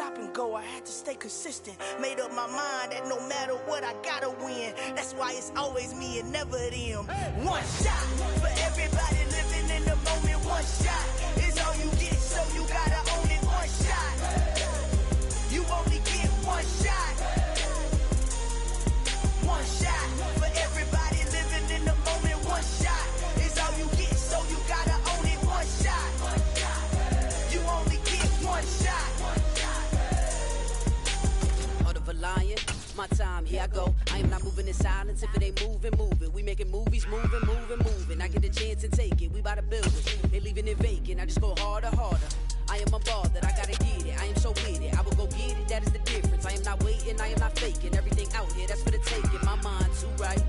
stop and go. I had to stay consistent. Made up my mind that no matter what, I gotta win. That's why it's always me and never them. One shot for everybody living in the moment. One shot is all you get, so you gotta own it. One shot. You only get one shot. One shot for everybody living in the moment. One shot is all you get, so you gotta own it. One shot. You only get one shot. Heart of a lion, my time, here I go. I am not moving in silence. If it ain't moving, moving. We making movies, moving. I get a chance and take it. We bout to build it. They leaving it vacant. I just go harder. I am a ball that I gotta get it. I am so with it. I will go get it. That is the difference. I am not waiting. I am not faking. Everything out here, that's for the taking. My mind too right.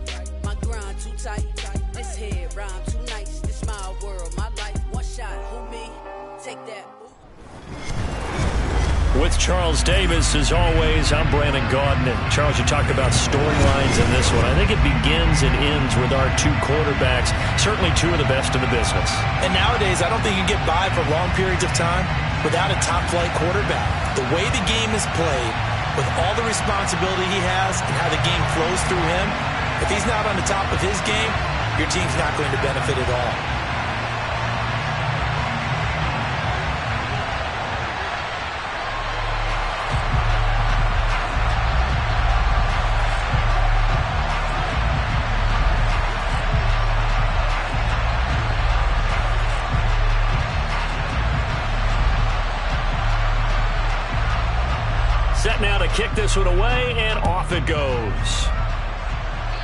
My grind too tight. This head rhyme too nice. This my world, my life. One shot. Who me? Take that. With Charles Davis, as always, I'm Brandon Gaudin. And Charles, you talked about storylines in this one. I think it begins and ends with our two quarterbacks, certainly two of the best in the business. And nowadays, I don't think you can get by for long periods of time without a top-flight quarterback. The way the game is played, with all the responsibility he has and how the game flows through him, if he's not on the top of his game, your team's not going to benefit at all. Set now to kick this one away, and off it goes.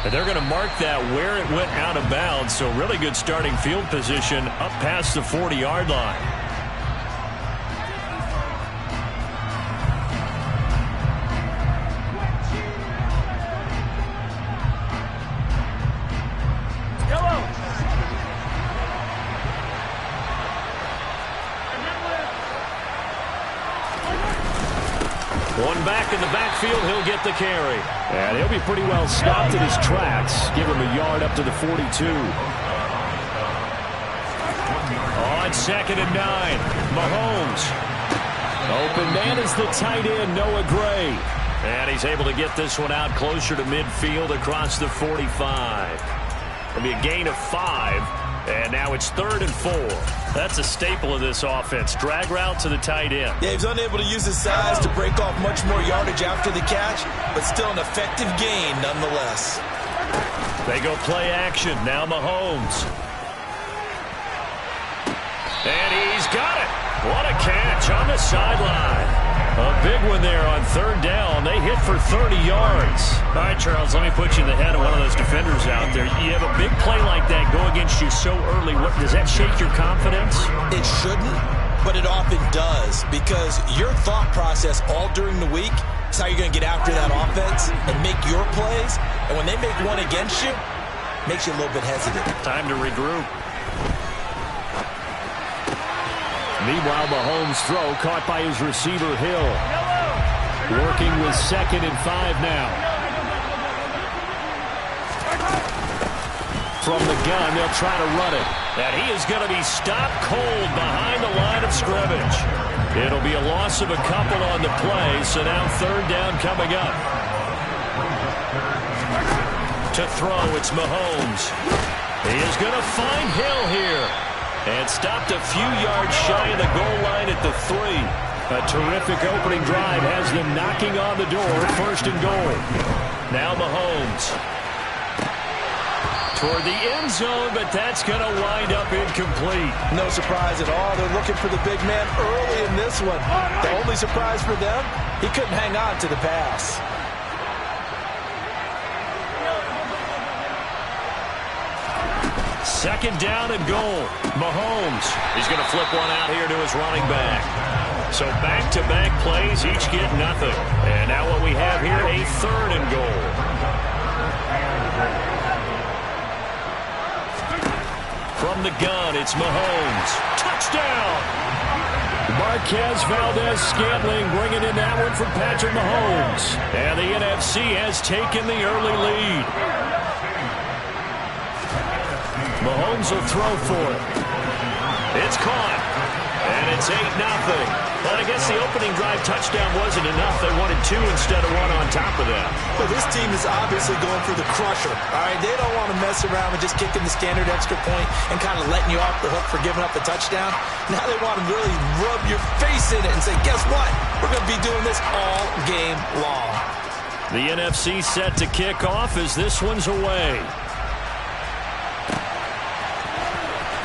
And they're going to mark that where it went out of bounds, so really good starting field position up past the 40-yard line. One back in the backfield, he'll get the carry. And he'll be pretty well stopped in his tracks. Give him a yard up to the 42. On 2nd and 9, Mahomes. Open man is the tight end, Noah Gray. And he's able to get this one out closer to midfield across the 45. It'll be a gain of 5. And now it's 3rd and 4. That's a staple of this offense. Drag route to the tight end. Yeah, he's unable to use his size to break off much more yardage after the catch, but still an effective gain nonetheless. They go play action. Now Mahomes. And he's got it. What a catch on the sideline. A big one there on 3rd down. They hit for 30 yards. All right, Charles, let me put you in the head of one of those defenders out there. You have a big play like that go against you so early. What, does that shake your confidence? It shouldn't, but it often does, because your thought process all during the week is how you're going to get after that offense and make your plays. And when they make one against you, it makes you a little bit hesitant. Time to regroup. Meanwhile, Mahomes' throw caught by his receiver, Hill. Working with 2nd and 5 now. From the gun, they'll try to run it. And he is going to be stopped cold behind the line of scrimmage. It'll be a loss of a couple on the play, so now 3rd down coming up. To throw, it's Mahomes. He is going to find Hill here. And stopped a few yards shy of the goal line at the 3. A terrific opening drive has them knocking on the door. 1st and goal. Now Mahomes. Toward the end zone, but that's going to wind up incomplete. No surprise at all. They're looking for the big man early in this one. The only surprise for them, he couldn't hang on to the pass. Second down and goal. Mahomes. He's going to flip one out here to his running back. So back-to-back plays, each get nothing. And now what we have here, a 3rd and goal. From the gun, it's Mahomes. Touchdown! Marquez Valdez-Scantling bringing in that one from Patrick Mahomes. And the NFC has taken the early lead. Mahomes will throw for it. It's caught. And it's 8-0. Well, I guess the opening drive touchdown wasn't enough. They wanted 2 instead of 1 on top of that. Well, this team is obviously going for the crusher. All right, they don't want to mess around with just kicking the standard extra point and kind of letting you off the hook for giving up a touchdown. Now they want to really rub your face in it and say, guess what? We're going to be doing this all game long. The NFC set to kick off as this one's away.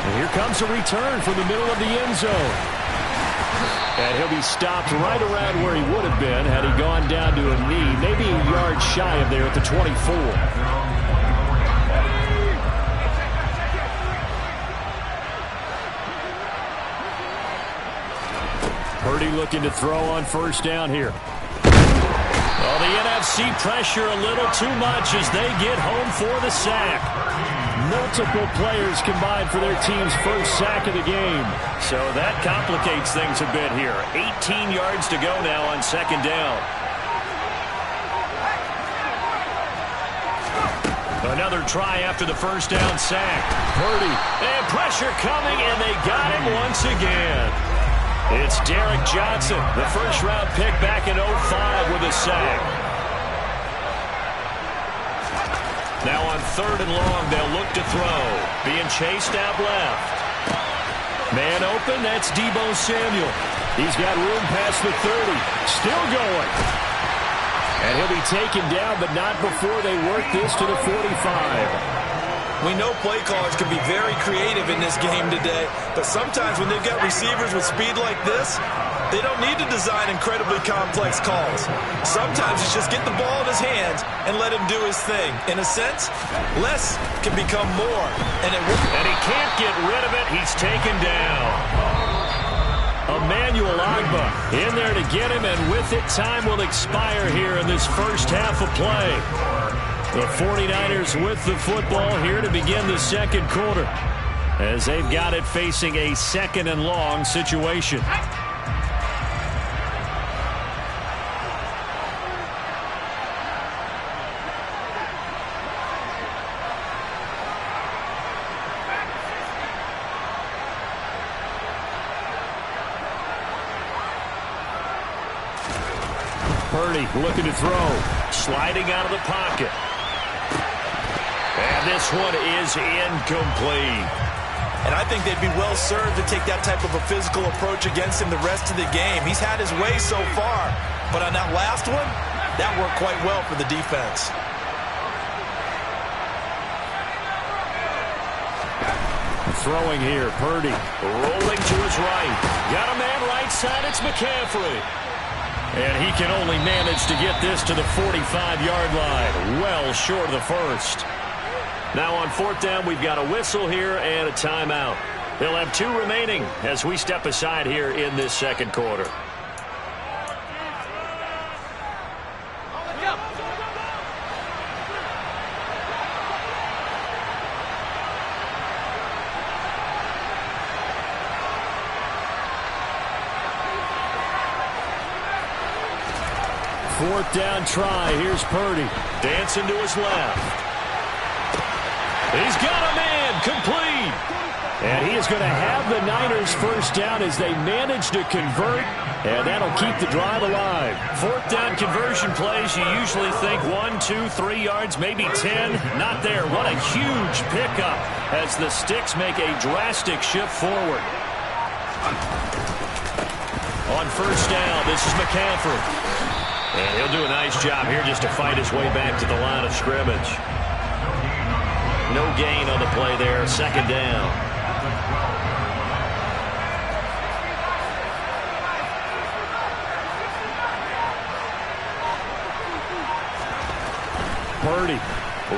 And here comes a return from the middle of the end zone. And he'll be stopped right around where he would have been had he gone down to a knee, maybe a yard shy of there at the 24. Purdy looking to throw on first down here. Well, the NFC pressure a little too much as they get home for the sack. Multiple players combined for their team's first sack of the game. So that complicates things a bit here. 18 yards to go now on second down. Another try after the first down sack. Purdy, and pressure coming, and they got him once again. It's Derek Johnson, the first-round pick back in 05 with a sack. Now on third and long, they'll look to throw. Being chased out left. Man open, that's Deebo Samuel. He's got room past the 30. Still going. And he'll be taken down, but not before they work this to the 45. We know play callers can be very creative in this game today, but sometimes when they've got receivers with speed like this, they don't need to design incredibly complex calls. Sometimes it's just get the ball in his hands and let him do his thing. In a sense, less can become more. And he can't get rid of it. He's taken down. Emmanuel Agba in there to get him, and with it, time will expire here in this first half of play. The 49ers with the football here to begin the second quarter as they've got it facing a second and long situation. Purdy looking to throw, sliding out of the pocket. And this one is incomplete. And I think they'd be well served to take that type of a physical approach against him the rest of the game. He's had his way so far, but on that last one, that worked quite well for the defense. Throwing here, Purdy rolling to his right. Got a man right side, it's McCaffrey. And he can only manage to get this to the 45-yard line, well short of the first. Now on fourth down, we've got a whistle here and a timeout. They'll have 2 remaining as we step aside here in this second quarter. Fourth down try. Here's Purdy. Dancing to his left. He's got a man complete. And he is going to have the Niners first down as they manage to convert. And that'll keep the drive alive. Fourth down conversion plays, you usually think 1, 2, 3 yards, maybe 10. Not there. What a huge pickup as the Sticks make a drastic shift forward. On first down, this is McCaffrey. And he'll do a nice job here just to fight his way back to the line of scrimmage. No gain on the play there. Second down. Purdy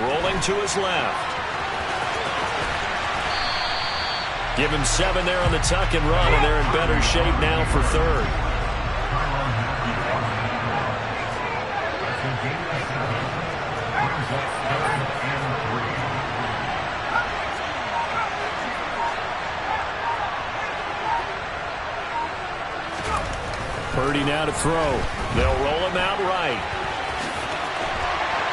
rolling to his left. Give him 7 there on the tuck and run, and they're in better shape now for third. Purdy now to throw. They'll roll him out right.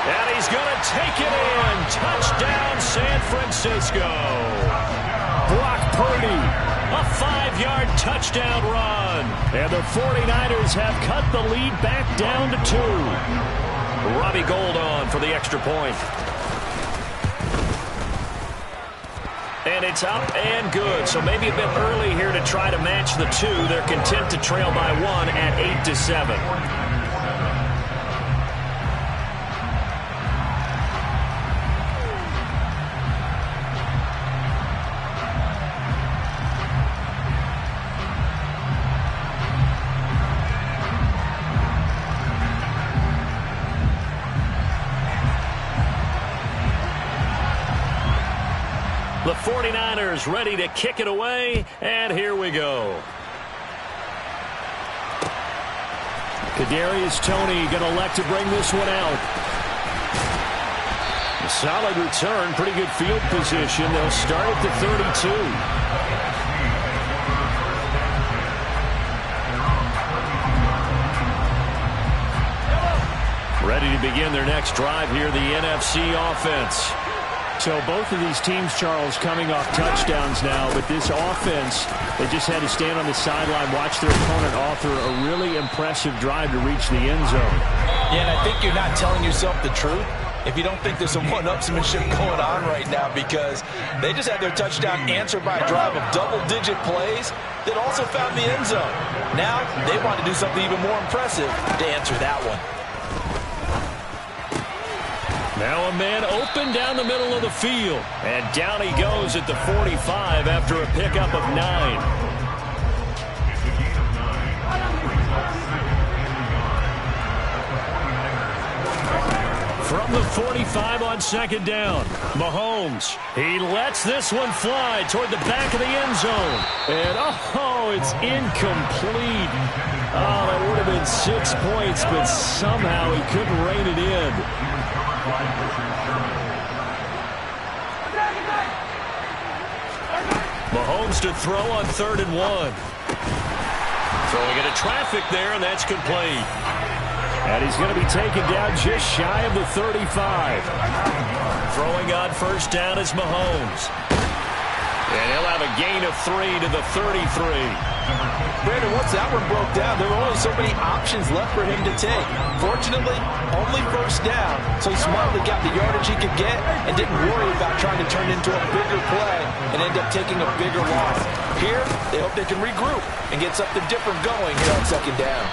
And he's going to take it in. Touchdown, San Francisco. Brock Purdy A 5-yard touchdown run. And the 49ers have cut the lead back down to 2. Robbie Gould on for the extra point. And it's up and good. So maybe a bit early here to try to match the 2. They're content to trail by 1 at 8-7. The 49ers ready to kick it away, and here we go. Kadarius Toney going to elect to bring this one out. A solid return, pretty good field position. They'll start at the 32. Ready to begin their next drive here, the NFC offense. So both of these teams, Charles, coming off touchdowns now, but this offense, they just had to stand on the sideline, watch their opponent author a really impressive drive to reach the end zone. Yeah, and I think you're not telling yourself the truth if you don't think there's some one-upsmanship going on right now, because they just had their touchdown answered by a drive of double-digit plays that also found the end zone. Now they want to do something even more impressive to answer that one. Now a man open down the middle of the field. And down he goes at the 45 after a pickup of 9. From the 45 on second down, Mahomes. He lets this one fly toward the back of the end zone. And, oh, it's incomplete. Oh, that would have been 6 points, but somehow he couldn't rein it in. Mahomes to throw on 3rd and 1. Throwing into traffic there, and that's complete. And he's going to be taken down just shy of the 35. Throwing on first down is Mahomes. And he'll have a gain of 3 to the 33. Brandon, once that one broke down, there were only so many options left for him to take. Fortunately, only first down, so he smartly got the yardage he could get and didn't worry about trying to turn into a bigger play and end up taking a bigger loss. Here, they hope they can regroup and get something different going here on second down.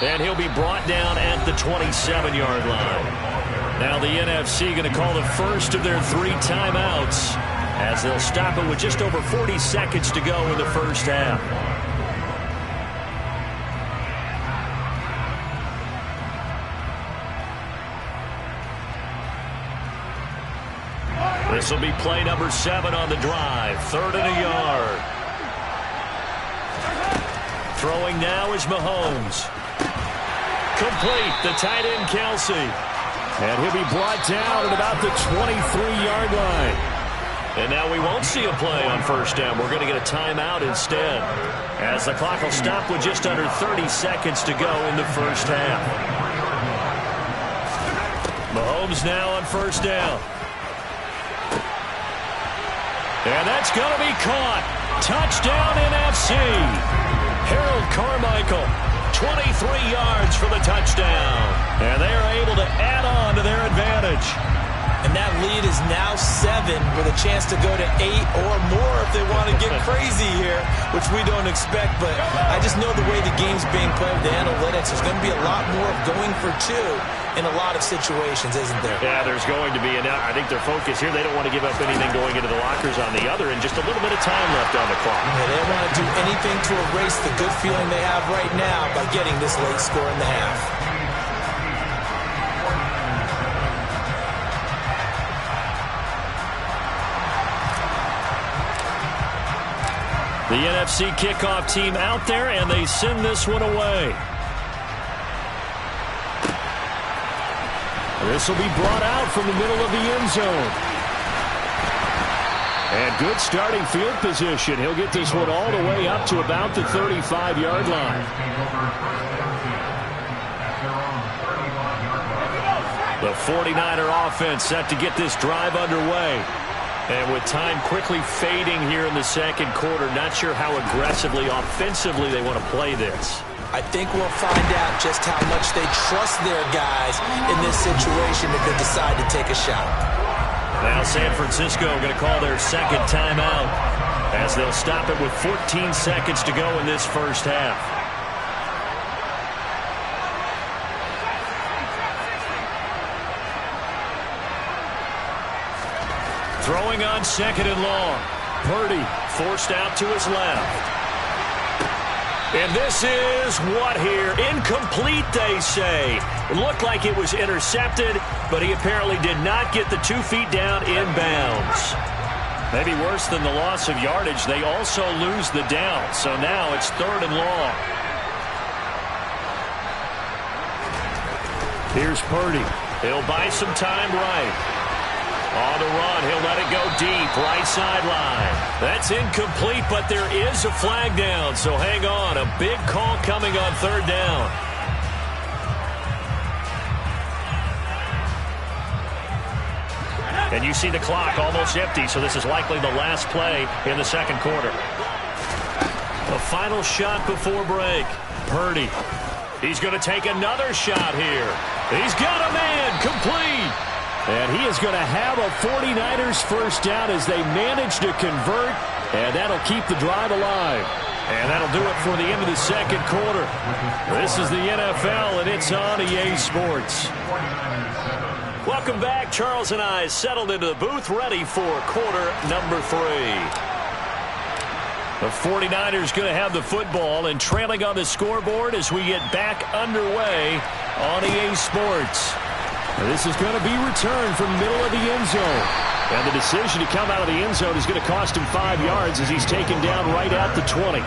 And he'll be brought down at the 27-yard line. Now the NFC going to call the first of their 3 timeouts, as they'll stop it with just over 40 seconds to go in the first half. This will be play number 7 on the drive. 3rd and a yard. Throwing now is Mahomes. Complete, the tight end Kelsey. And he'll be brought down at about the 23-yard line. And now we won't see a play on first down. We're going to get a timeout instead, as the clock will stop with just under 30 seconds to go in the first half. Mahomes now on first down. And that's going to be caught. Touchdown NFC. Harold Carmichael, 23 yards for the touchdown. And they are able to add on to their advantage. And that lead is now 7 with a chance to go to 8 or more if they want to get crazy here, which we don't expect. But I just know the way the game's being played with the analytics, there's going to be a lot more of going for 2 in a lot of situations, isn't there? Yeah, there's going to be. And I think their focus here, they don't want to give up anything going into the lockers on the other, and just a little bit of time left on the clock. Yeah, they don't want to do anything to erase the good feeling they have right now by getting this late score in the half. The NFC kickoff team out there, and they send this one away. This will be brought out from the middle of the end zone. And good starting field position. He'll get this one all the way up to about the 35-yard line. The 49er offense set to get this drive underway. And with time quickly fading here in the second quarter, not sure how aggressively, offensively they want to play this. I think we'll find out just how much they trust their guys in this situation if they decide to take a shot. Now San Francisco going to call their second timeout as they'll stop it with 14 seconds to go in this first half. Throwing on second and long. Purdy forced out to his left. And this is what here? Incomplete, they say. It looked like it was intercepted, but he apparently did not get the 2 feet down in bounds. Maybe worse than the loss of yardage, they also lose the down. So now it's third and long. Here's Purdy. He'll buy some time right. On the run, he'll let it go deep, right sideline. That's incomplete, but there is a flag down, so hang on. A big call coming on third down. And you see the clock almost empty, so this is likely the last play in the second quarter. A final shot before break. Purdy. He's going to take another shot here. He's got a man, complete. And he is going to have a 49ers first down as they manage to convert, and that'll keep the drive alive. And that'll do it for the end of the second quarter. This is the NFL, and it's on EA Sports. Welcome back. Charles and I settled into the booth, ready for quarter number 3. The 49ers going to have the football and trailing on the scoreboard as we get back underway on EA Sports. This is going to be returned from middle of the end zone. And the decision to come out of the end zone is going to cost him 5 yards as he's taken down right at the 20.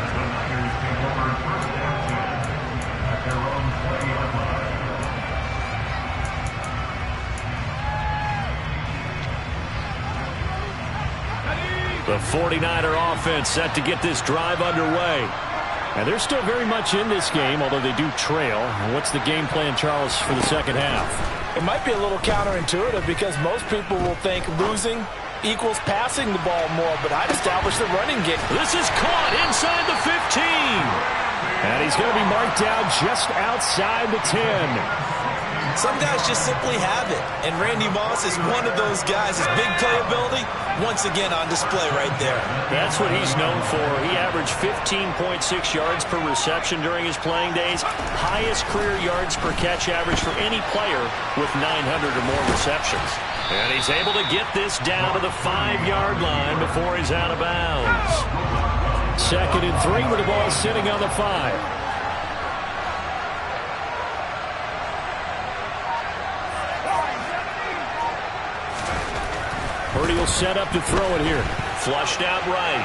The 49er offense set to get this drive underway. And they're still very much in this game, although they do trail. What's the game plan, Charles, for the second half? It might be a little counterintuitive because most people will think losing equals passing the ball more, but I'd establish the running game. This is caught inside the 15. And he's going to be marked down just outside the 10. Some guys just simply have it, and Randy Moss is one of those guys. His big playability, once again on display right there. That's what he's known for. He averaged 15.6 yards per reception during his playing days. Highest career yards per catch average for any player with 900 or more receptions. And he's able to get this down to the 5-yard line before he's out of bounds. Second and 3 with the ball sitting on the 5. Purdy will set up to throw it here. Flushed out right.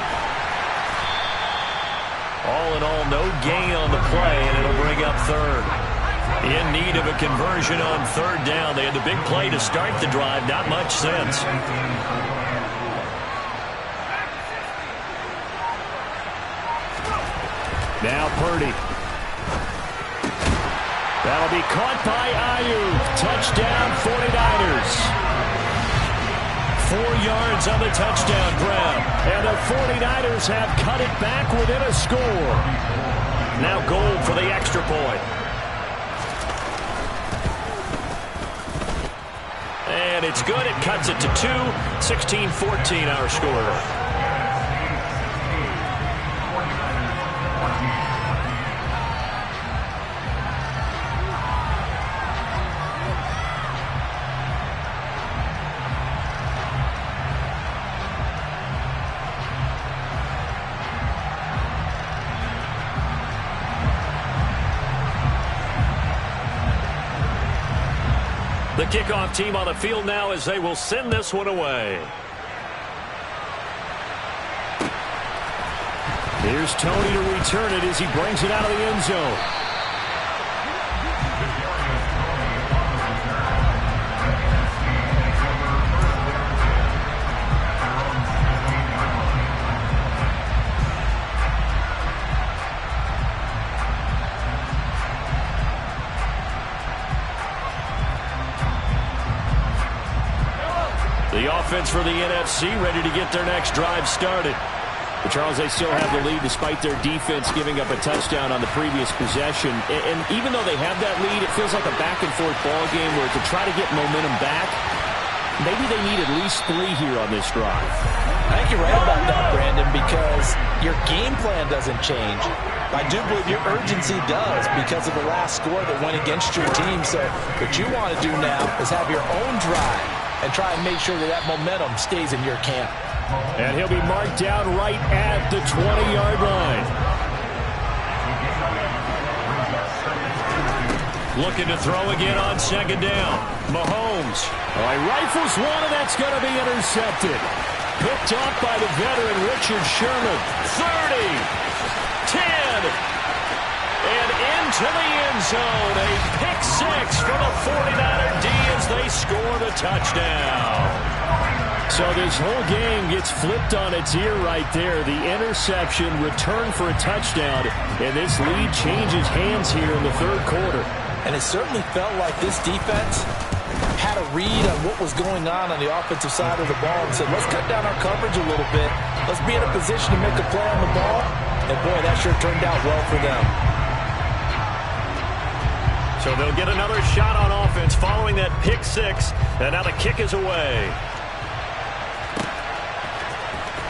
All in all, no gain on the play, and it'll bring up third. In need of a conversion on third down. They had the big play to start the drive. Not much sense. Now Purdy. That'll be caught by Ayuk. Touchdown 49ers. 4 yards on the touchdown grab. And the 49ers have cut it back within a score. Now goal for the extra point. And it's good. It cuts it to 2. 16-14 our score. The kickoff team on the field now as they will send this one away. Here's Tony to return it as he brings it out of the end zone. The The offense for the NFC ready to get their next drive started. But Charles, they still have the lead despite their defense giving up a touchdown on the previous possession. And even though they have that lead, it feels like a back-and-forth ball game where to try to get momentum back, maybe they need at least 3 here on this drive. I think you're right about that, Brandon, because your game plan doesn't change. I do believe your urgency does because of the last score that went against your team. So what you want to do now is have your own drive and try and make sure that that momentum stays in your camp. And he'll be marked down right at the 20-yard line. Looking to throw again on second down. Mahomes. He rifles one, and that's going to be intercepted. Picked off by the veteran Richard Sherman. 30, 10, and into the end zone. A pick 6 for the 49er D as they score the touchdown. So this whole game gets flipped on its ear right there. The interception, return for a touchdown, and this lead changes hands here in the third quarter. And it certainly felt like this defense had a read on what was going on the offensive side of the ball and said, let's cut down our coverage a little bit. Let's be in a position to make a play on the ball. And, boy, that sure turned out well for them. So they'll get another shot on offense following that pick 6, and now the kick is away.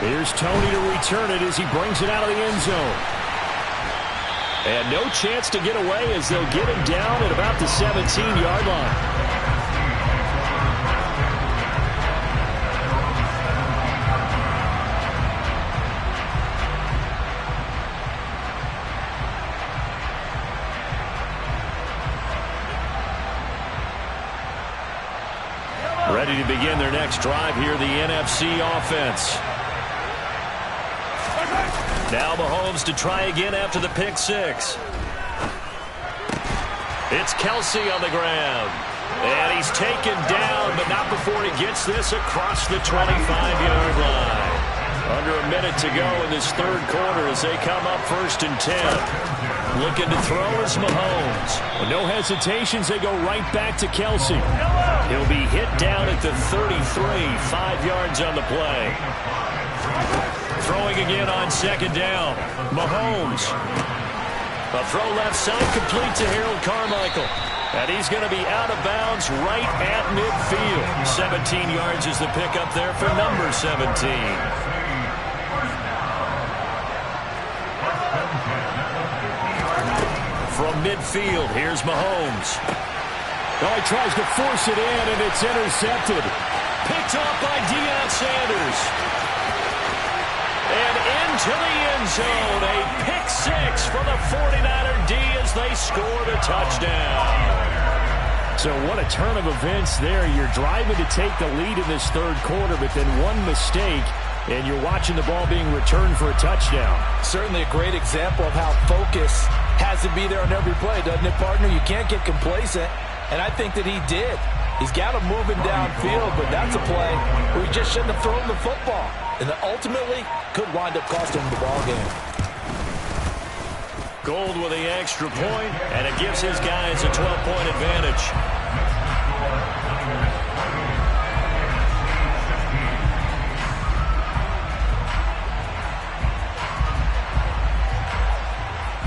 Here's Tony to return it as he brings it out of the end zone. And no chance to get away as they'll get him down at about the 17-yard line. Ready to begin their next drive here, the NFC offense. Now Mahomes to try again after the pick 6. It's Kelsey on the ground. And he's taken down, but not before he gets this across the 25-yard line. Under a minute to go in this third quarter as they come up 1st and 10. Looking to throw is Mahomes. With no hesitations, they go right back to Kelsey. He'll be hit down at the 33, 5 yards on the play. Throwing again on second down. Mahomes. A throw left side complete to Harold Carmichael. And he's going to be out of bounds right at midfield. 17 yards is the pickup there for number 17. From midfield, here's Mahomes. He tries to force it in, and it's intercepted. Picked off by Deion Sanders. And into the end zone, a pick 6 for the 49er D as they score the touchdown. So what a turn of events there. You're driving to take the lead in this third quarter, but then one mistake, and you're watching the ball being returned for a touchdown. Certainly a great example of how focus has to be there on every play, doesn't it, partner? You can't get complacent, and I think that he did. He's got him moving downfield, but that's a play where he just shouldn't have thrown the football. And that ultimately could wind up costing him the ball game. Gold with the extra point, and it gives his guys a 12-point advantage.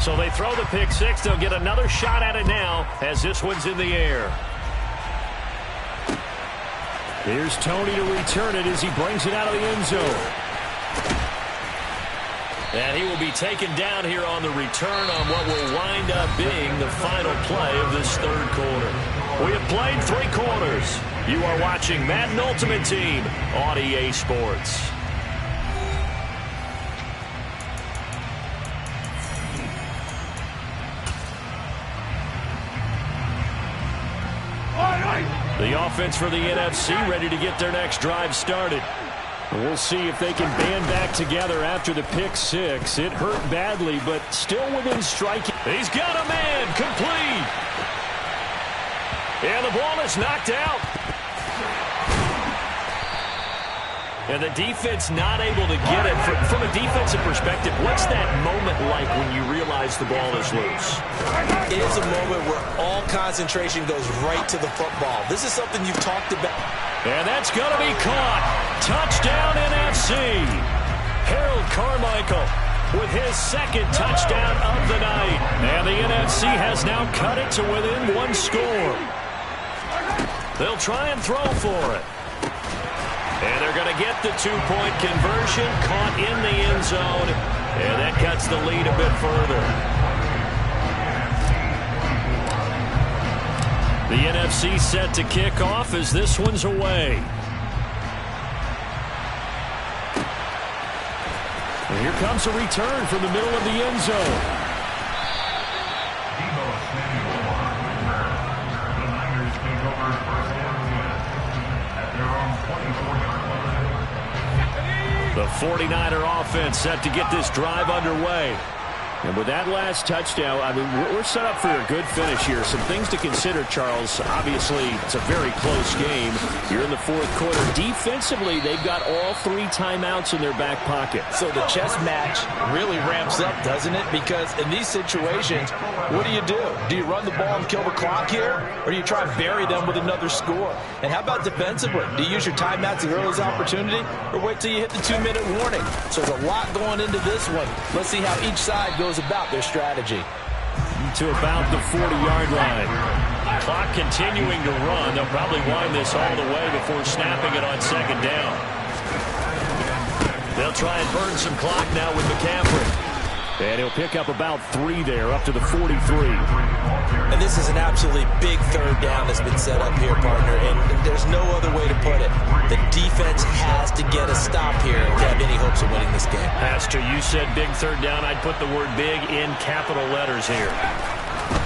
So they throw the pick 6. They'll get another shot at it now as this one's in the air. Here's Tony to return it as he brings it out of the end zone. And he will be taken down here on the return on what will wind up being the final play of this third quarter. We have played 3 quarters. You are watching Madden Ultimate Team on EA Sports. The offense for the NFC ready to get their next drive started. We'll see if they can band back together after the pick 6. It hurt badly, but still within striking. He's got a man complete. And the ball is knocked out. And the defense not able to get it. From a defensive perspective, what's that moment like when you realize the ball is loose? It is a moment where all concentration goes right to the football. This is something you've talked about. And that's going to be caught. Touchdown NFC. Harold Carmichael with his second touchdown of the night. And the NFC has now cut it to within one score. They'll try and throw for it. And they're going to get the two-point conversion, caught in the end zone, and that cuts the lead a bit further. The NFC set to kick off as this one's away. And here comes a return from the middle of the end zone. The 49er offense set to get this drive underway. And with that last touchdown, I mean, we're set up for a good finish here. Some things to consider, Charles. Obviously, it's a very close game. You're in the fourth quarter. Defensively, they've got all 3 timeouts in their back pocket. So the chess match really ramps up, doesn't it? Because in these situations, what do? Do you run the ball and kill the clock here? Or do you try and bury them with another score? And how about defensively? Do you use your timeouts at the earliest opportunity? Or wait till you hit the 2-minute warning? So there's a lot going into this one. Let's see how each side goes about their strategy. To about the 40-yard line. Clock continuing to run. They'll probably wind this all the way before snapping it on second down. They'll try and burn some clock now with McCaffrey. And he'll pick up about 3 there, up to the 43. And this is an absolutely big third down that's been set up here, partner, and there's no other way to put it. The defense has to get a stop here to have any hopes of winning this game. Pastor, you said big third down. I'd put the word big in capital letters here.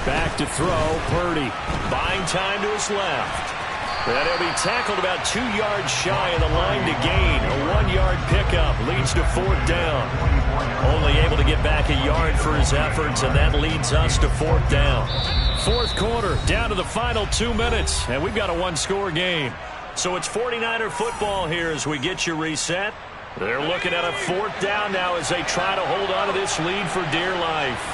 Back to throw, Purdy. Buying time to his left. And he'll be tackled about 2 yards shy of the line to gain. A 1-yard pickup leads to fourth down. Only able to get back a yard for his efforts, and that leads us to fourth down. Fourth quarter, down to the final 2 minutes, and we've got a one-score game. So it's 49er football here as we get you reset. They're looking at a fourth down now as they try to hold on to this lead for dear life.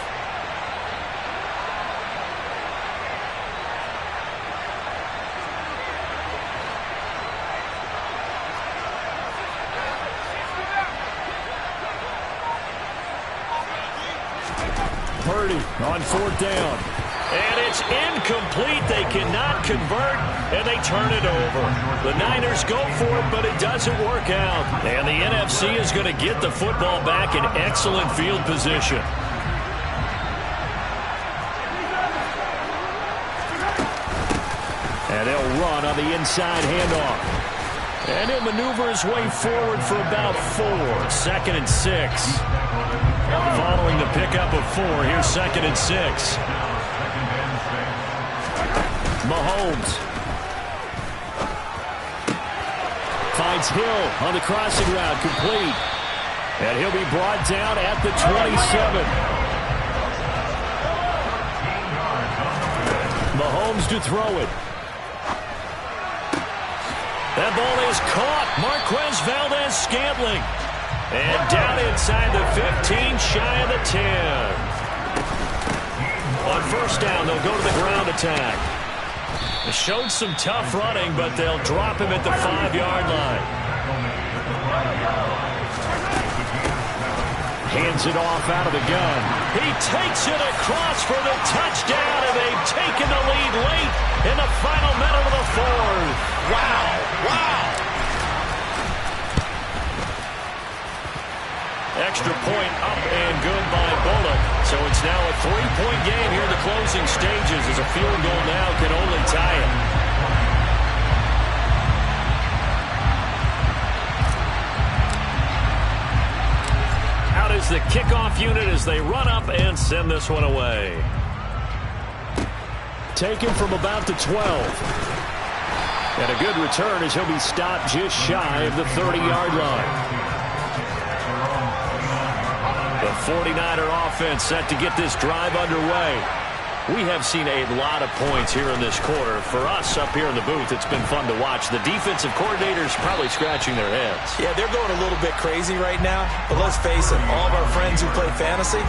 Purdy on fourth down. And it's incomplete. They cannot convert, and they turn it over. The Niners go for it, but it doesn't work out. And the NFC is going to get the football back in excellent field position. And they'll run on the inside handoff. And he'll maneuver his way forward for about 4. 2nd and 6. Following the pickup of 4, here's 2nd and 6. Mahomes finds Hill on the crossing route, complete. And he'll be brought down at the 27. Mahomes to throw it. That ball is caught. Marquez Valdez-Scantling. And down inside the 15, shy of the 10. On first down, they'll go to the ground attack. They showed some tough running, but they'll drop him at the 5-yard line. Hands it off out of the gun. He takes it across for the touchdown, and they've taken the lead late in the final minute of the fourth. Wow, wow. Extra point up and good by Bullock. So it's now a 3-point game here in the closing stages as a field goal now can only tie it. Out is the kickoff unit as they run up and send this one away. Taken from about the 12. And a good return as he'll be stopped just shy of the 30-yard line. The 49er offense set to get this drive underway. We have seen a lot of points here in this quarter. For us up here in the booth, it's been fun to watch. The defensive coordinators probably scratching their heads. Yeah, they're going a little bit crazy right now. But let's face it, all of our friends who play fantasy,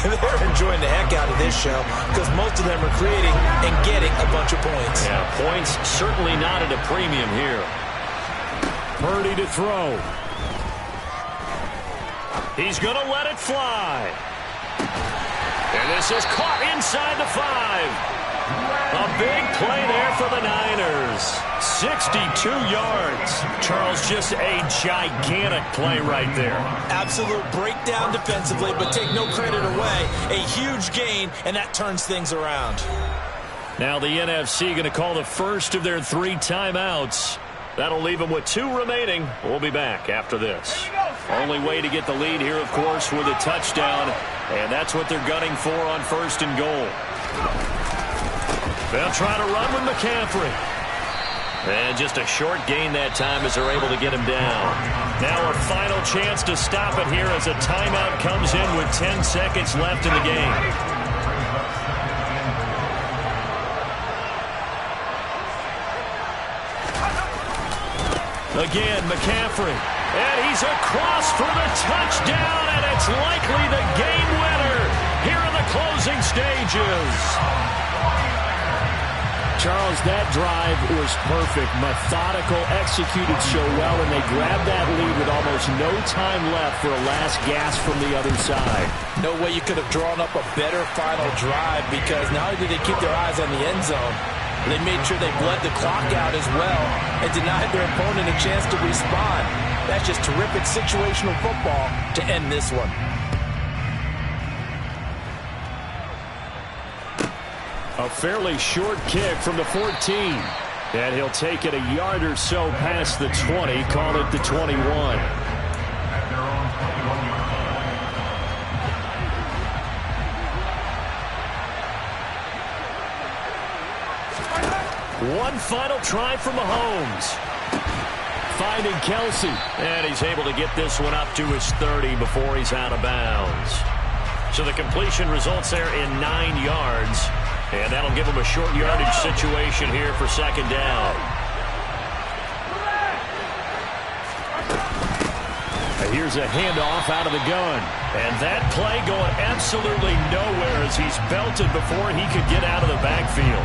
they're enjoying the heck out of this show because most of them are creating and getting a bunch of points. Yeah, points certainly not at a premium here. Purdy to throw. He's going to let it fly. And this is caught inside the 5. A big play there for the Niners. 62 yards. Charles, just a gigantic play right there. Absolute breakdown defensively, but take no credit away. A huge gain, and that turns things around. Now the NFC going to call the first of their 3 timeouts. That'll leave them with 2 remaining. We'll be back after this. Only way to get the lead here, of course, with a touchdown. And that's what they're gunning for on 1st and goal. They'll try to run with McCaffrey. And just a short gain that time as they're able to get him down. Now a final chance to stop it here as a timeout comes in with 10 seconds left in the game. Again, McCaffrey. And he's across for the touchdown, and it's likely the game winner here in the closing stages. Charles, that drive was perfect. Methodical, executed so well, and they grabbed that lead with almost no time left for a last gasp from the other side. No way you could have drawn up a better final drive because not only did they keep their eyes on the end zone, they made sure they bled the clock out as well and denied their opponent a chance to respond. That's just terrific situational football to end this one. A fairly short kick from the 14. And he'll take it a yard or so past the 20, call it the 21. One final try for Mahomes. Finding Kelsey. And he's able to get this one up to his 30 before he's out of bounds. So the completion results there in 9 yards. And that'll give him a short yardage situation here for 2nd down. Here's a handoff out of the gun. And that play going absolutely nowhere as he's belted before he could get out of the backfield.